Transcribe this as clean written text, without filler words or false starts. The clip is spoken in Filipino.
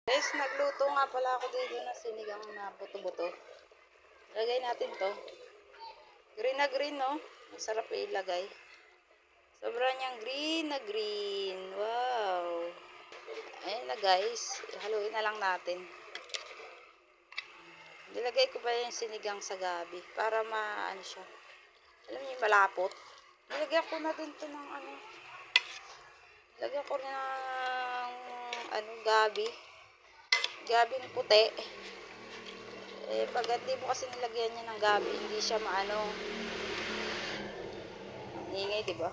Guys, nagluto nga pala ako dito ng sinigang na buto-buto. Lagay natin to. Green na green, no? Masarap ilagay. Sobrang niyang green na green. Wow! Ayun na guys. Haluin na lang natin. Nilagay ko pa yung sinigang sa gabi para maano siya. Alam niyo, malapot. Nilagyan ko na din to ng ano. Nilagyan ko ng gabi. Gabing puti. Pag hindi mo kasi nilagyan niya ng gabi, hindi siya maano. Ang ingay, diba?